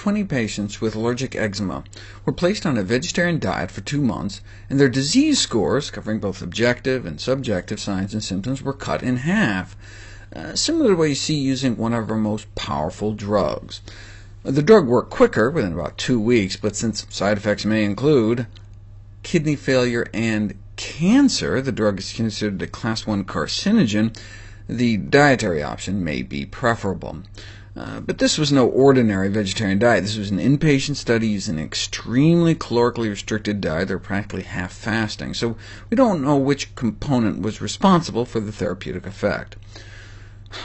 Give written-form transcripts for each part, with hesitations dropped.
20 patients with allergic eczema were placed on a vegetarian diet for 2 months, and their disease scores, covering both objective and subjective signs and symptoms, were cut in half, similar to what you see using one of our most powerful drugs. The drug worked quicker, within about 2 weeks, but since side effects may include kidney failure and cancer, the drug is considered a Class 1 carcinogen, the dietary option may be preferable. But this was no ordinary vegetarian diet. This was an inpatient study using an extremely calorically restricted diet. They're practically half fasting, so we don't know which component was responsible for the therapeutic effect.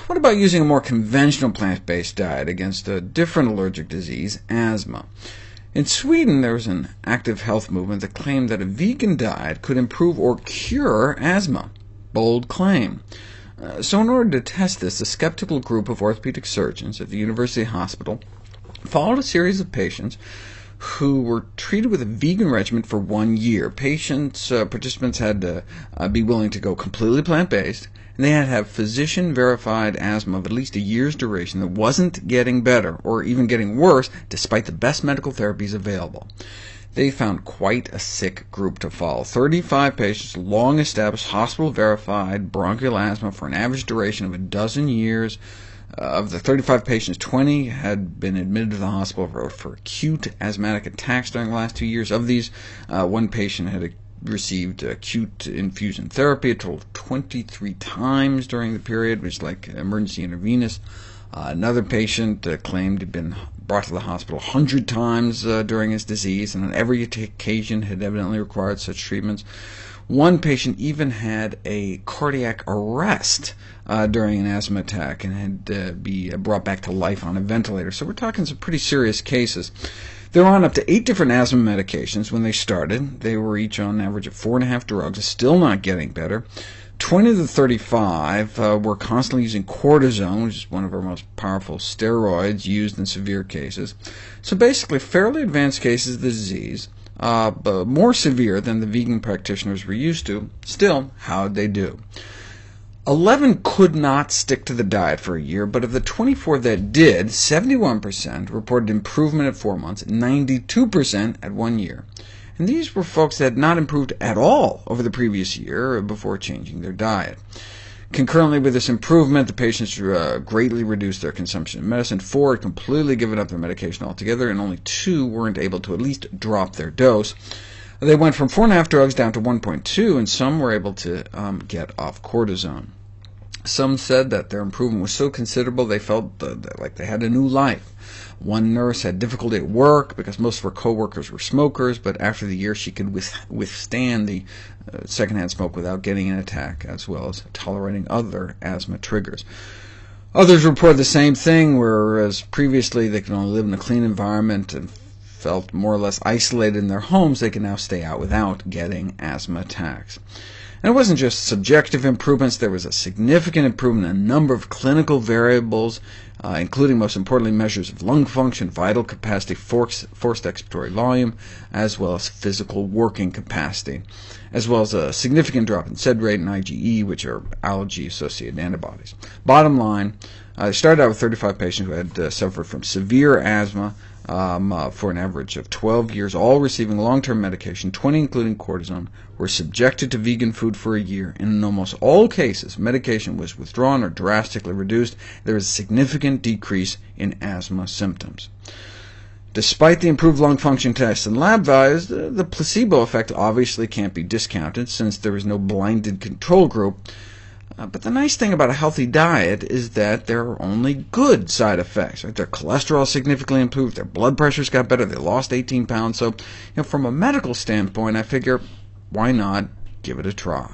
What about using a more conventional plant-based diet against a different allergic disease, asthma? In Sweden, there was an active health movement that claimed that a vegan diet could improve or cure asthma. Bold claim. So in order to test this, a skeptical group of orthopedic surgeons at the University Hospital followed a series of patients who were treated with a vegan regimen for 1 year. Participants had to be willing to go completely plant-based, and they had to have physician-verified asthma of at least a year's duration that wasn't getting better, or even getting worse, despite the best medical therapies available. They found quite a sick group to follow. 35 patients, long-established, hospital-verified bronchial asthma for an average duration of 12 years. Of the 35 patients, 20 had been admitted to the hospital for acute asthmatic attacks during the last 2 years. Of these, one patient had received acute infusion therapy a total of 23 times during the period, which is like emergency intravenous. Another patient claimed he'd been brought to the hospital 100 times during his disease, and on every occasion had evidently required such treatments. One patient even had a cardiac arrest during an asthma attack and had to be brought back to life on a ventilator. So we're talking some pretty serious cases. They were on up to 8 different asthma medications when they started. They were each on average of 4.5 drugs, still not getting better. 20 of the 35 were constantly using cortisone, which is one of our most powerful steroids used in severe cases. So basically, fairly advanced cases of the disease, but more severe than the vegan practitioners were used to. Still, how'd they do? 11 could not stick to the diet for a year, but of the 24 that did, 71% reported improvement at 4 months, 92% at 1 year. And these were folks that had not improved at all over the previous year before changing their diet. Concurrently with this improvement, the patients greatly reduced their consumption of medicine. 4 had completely given up their medication altogether, and only 2 weren't able to at least drop their dose. They went from 4.5 drugs down to 1.2, and some were able to get off cortisone. Some said that their improvement was so considerable they felt like they had a new life. One nurse had difficulty at work because most of her coworkers were smokers, but after the year she could withstand the secondhand smoke without getting an attack, as well as tolerating other asthma triggers. Others reported the same thing, whereas previously they could only live in a clean environment and felt more or less isolated in their homes, they can now stay out without getting asthma attacks. And it wasn't just subjective improvements. There was a significant improvement in a number of clinical variables, including, most importantly, measures of lung function, vital capacity, forced expiratory volume, as well as physical working capacity, as well as a significant drop in SED rate and IgE, which are allergy-associated antibodies. Bottom line, they started out with 35 patients who had suffered from severe asthma for an average of 12 years, all receiving long-term medication, 20 including cortisone, were subjected to vegan food for a year. In almost all cases, medication was withdrawn or drastically reduced. There was a significant decrease in asthma symptoms. Despite the improved lung function tests and lab values, the placebo effect obviously can't be discounted since there is no blinded control group. But the nice thing about a healthy diet is that there are only good side effects. Right? Their cholesterol significantly improved, their blood pressures got better, they lost 18 pounds. So, from a medical standpoint, I figure, why not give it a try?